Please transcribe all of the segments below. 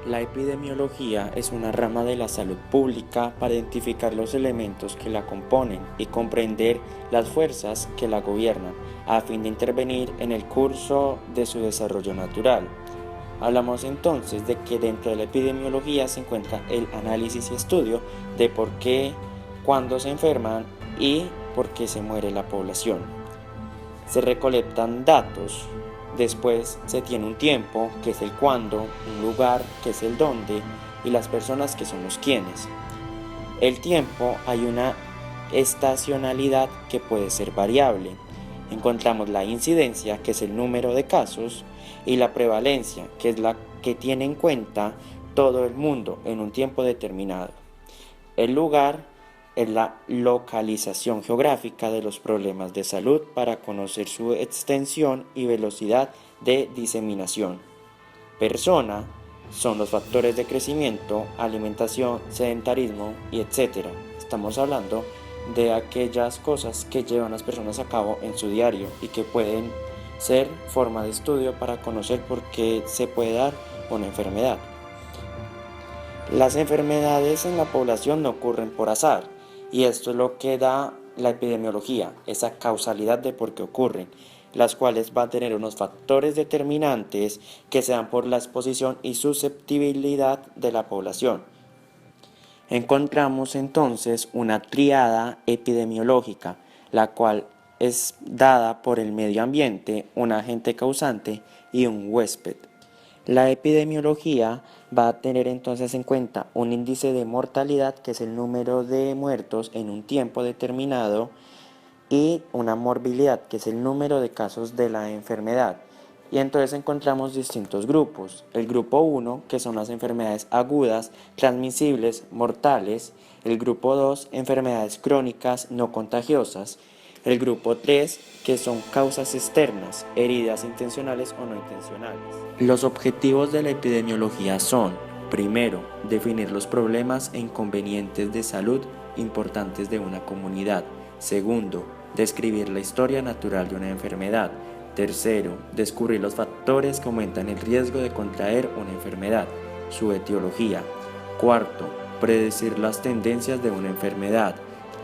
La epidemiología es una rama de la salud pública para identificar los elementos que la componen y comprender las fuerzas que la gobiernan, a fin de intervenir en el curso de su desarrollo natural. Hablamos entonces de que dentro de la epidemiología se encuentra el análisis y estudio de por qué, cuándo se enferman y por qué se muere la población. Se recolectan datos. Después se tiene un tiempo, que es el cuándo, un lugar, que es el dónde, y las personas, que son los quiénes. El tiempo, hay una estacionalidad que puede ser variable. Encontramos la incidencia, que es el número de casos, y la prevalencia, que es la que tiene en cuenta todo el mundo en un tiempo determinado. El lugar es la localización geográfica de los problemas de salud para conocer su extensión y velocidad de diseminación. Persona son los factores de crecimiento, alimentación, sedentarismo y etc. Estamos hablando de aquellas cosas que llevan las personas a cabo en su diario y que pueden ser forma de estudio para conocer por qué se puede dar una enfermedad. Las enfermedades en la población no ocurren por azar. Y esto es lo que da la epidemiología, esa causalidad de por qué ocurren, las cuales van a tener unos factores determinantes que se dan por la exposición y susceptibilidad de la población. Encontramos entonces una tríada epidemiológica, la cual es dada por el medio ambiente, un agente causante y un huésped. La epidemiología va a tener entonces en cuenta un índice de mortalidad, que es el número de muertos en un tiempo determinado, y una morbilidad, que es el número de casos de la enfermedad. Y entonces encontramos distintos grupos. El grupo 1, que son las enfermedades agudas, transmisibles, mortales. El grupo 2, enfermedades crónicas no contagiosas. El grupo 3, que son causas externas, heridas intencionales o no intencionales. Los objetivos de la epidemiología son: primero, definir los problemas e inconvenientes de salud importantes de una comunidad. Segundo, describir la historia natural de una enfermedad. Tercero, descubrir los factores que aumentan el riesgo de contraer una enfermedad, su etiología. Cuarto, predecir las tendencias de una enfermedad.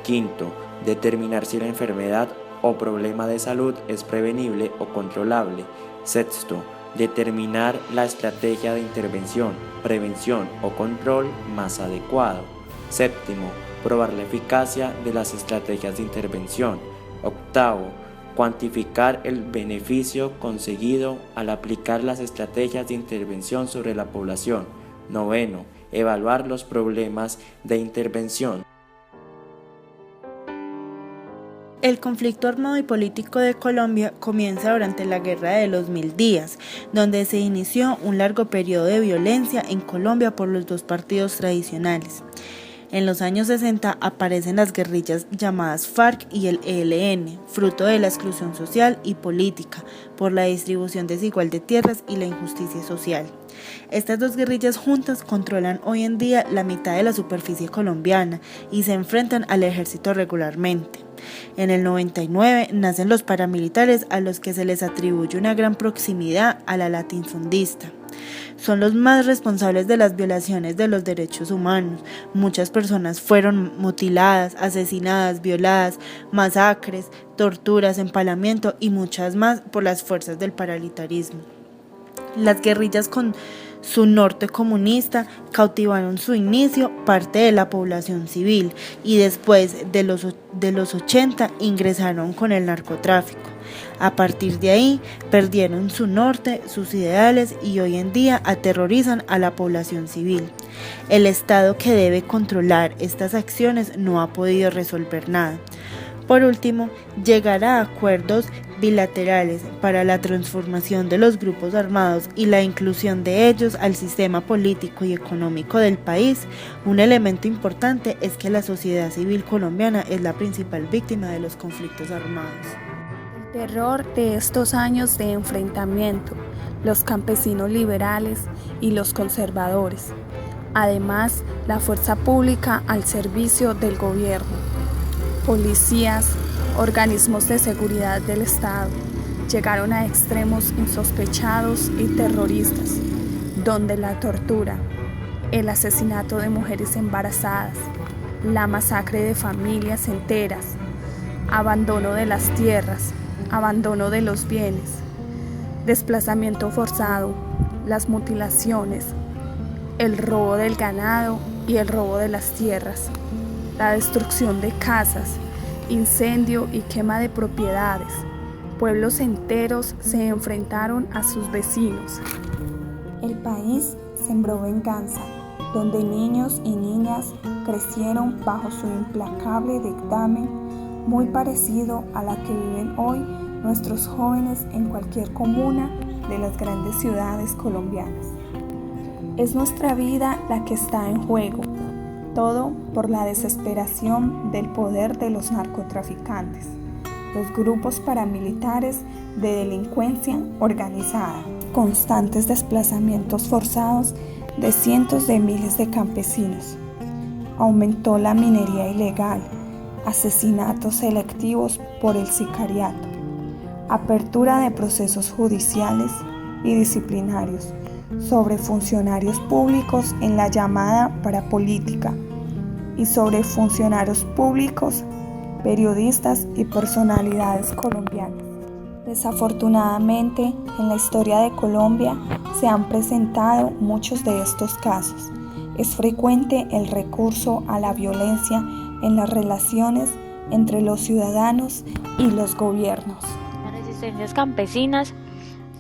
Quinto, determinar si la enfermedad o problema de salud es prevenible o controlable. Sexto, determinar la estrategia de intervención, prevención o control más adecuado. Séptimo, probar la eficacia de las estrategias de intervención. Octavo, cuantificar el beneficio conseguido al aplicar las estrategias de intervención sobre la población. Noveno, evaluar los problemas de intervención. El conflicto armado y político de Colombia comienza durante la Guerra de los 1000 días, donde se inició un largo periodo de violencia en Colombia por los dos partidos tradicionales. En los años 60 aparecen las guerrillas llamadas FARC y el ELN, fruto de la exclusión social y política, por la distribución desigual de tierras y la injusticia social. Estas dos guerrillas juntas controlan hoy en día la mitad de la superficie colombiana y se enfrentan al ejército regularmente. En el 99 nacen los paramilitares, a los que se les atribuye una gran proximidad a la latifundista. Son los más responsables de las violaciones de los derechos humanos. Muchas personas fueron mutiladas, asesinadas, violadas, masacres, torturas, empalamiento y muchas más por las fuerzas del paramilitarismo. Las guerrillas con su norte comunista cautivaron su inicio parte de la población civil y después de los 80 ingresaron con el narcotráfico. A partir de ahí perdieron su norte, sus ideales y hoy en día aterrorizan a la población civil. El Estado, que debe controlar estas acciones, no ha podido resolver nada. Por último, llegar a acuerdos bilaterales para la transformación de los grupos armados y la inclusión de ellos al sistema político y económico del país. Un elemento importante es que la sociedad civil colombiana es la principal víctima de los conflictos armados. El terror de estos años de enfrentamiento, los campesinos liberales y los conservadores. Además, la fuerza pública al servicio del gobierno. Policías, organismos de seguridad del Estado, llegaron a extremos insospechados y terroristas. donde la tortura, el asesinato de mujeres embarazadas, la masacre de familias enteras, abandono de las tierras, abandono de los bienes, desplazamiento forzado, las mutilaciones, el robo del ganado y el robo de las tierras, la destrucción de casas, incendio y quema de propiedades. Pueblos enteros se enfrentaron a sus vecinos. El país sembró venganza, donde niños y niñas crecieron bajo su implacable dictamen, muy parecido a la que viven hoy nuestros jóvenes en cualquier comuna de las grandes ciudades colombianas. Es nuestra vida la que está en juego, todo por la desesperación del poder de los narcotraficantes, los grupos paramilitares de delincuencia organizada, constantes desplazamientos forzados de cientos de miles de campesinos. Aumentó la minería ilegal, asesinatos selectivos por el sicariato, apertura de procesos judiciales y disciplinarios sobre funcionarios públicos en la llamada parapolítica y sobre funcionarios públicos, periodistas y personalidades colombianas. Desafortunadamente, en la historia de Colombia se han presentado muchos de estos casos. Es frecuente el recurso a la violencia en las relaciones entre los ciudadanos y los gobiernos. Las resistencias campesinas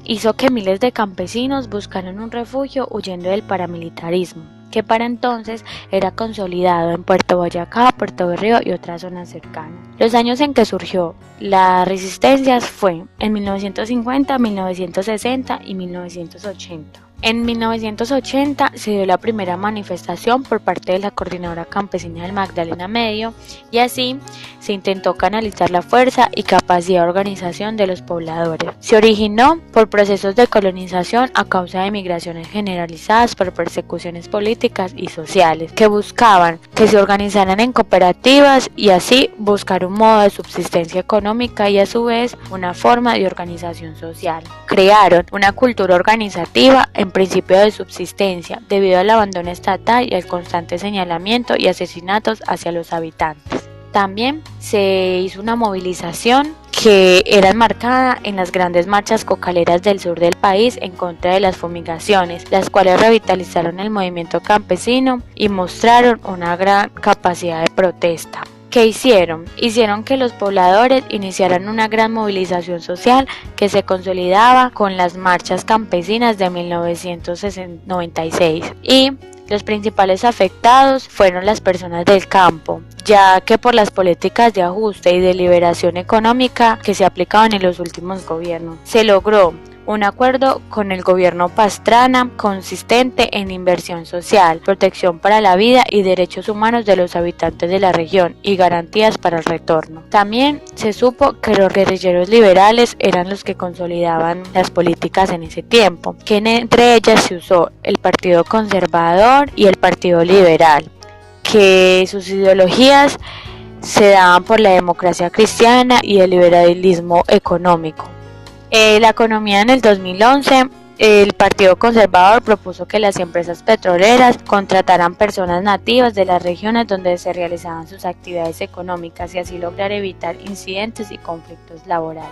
hizo que miles de campesinos buscaran un refugio huyendo del paramilitarismo, que para entonces era consolidado en Puerto Boyacá, Puerto Berrío y otras zonas cercanas. Los años en que surgió la resistencia fue en 1950, 1960 y 1980. En 1980 se dio la primera manifestación por parte de la Coordinadora Campesina del Magdalena Medio y así se intentó canalizar la fuerza y capacidad de organización de los pobladores. Se originó por procesos de colonización a causa de migraciones generalizadas por persecuciones políticas y sociales que buscaban que se organizaran en cooperativas y así buscar un modo de subsistencia económica y a su vez una forma de organización social. Crearon una cultura organizativa en principio de subsistencia debido al abandono estatal y al constante señalamiento y asesinatos hacia los habitantes. También se hizo una movilización que era enmarcada en las grandes marchas cocaleras del sur del país en contra de las fumigaciones, las cuales revitalizaron el movimiento campesino y mostraron una gran capacidad de protesta. ¿Qué hicieron? Hicieron que los pobladores iniciaran una gran movilización social que se consolidaba con las marchas campesinas de 1996 y los principales afectados fueron las personas del campo, ya que por las políticas de ajuste y de liberación económica que se aplicaban en los últimos gobiernos, se logró un acuerdo con el gobierno Pastrana consistente en inversión social, protección para la vida y derechos humanos de los habitantes de la región y garantías para el retorno. También se supo que los guerrilleros liberales eran los que consolidaban las políticas en ese tiempo, que entre ellas se usó el Partido Conservador y el Partido Liberal, que sus ideologías se daban por la democracia cristiana y el liberalismo económico. La economía en el 2011, el Partido Conservador propuso que las empresas petroleras contrataran personas nativas de las regiones donde se realizaban sus actividades económicas y así lograr evitar incidentes y conflictos laborales.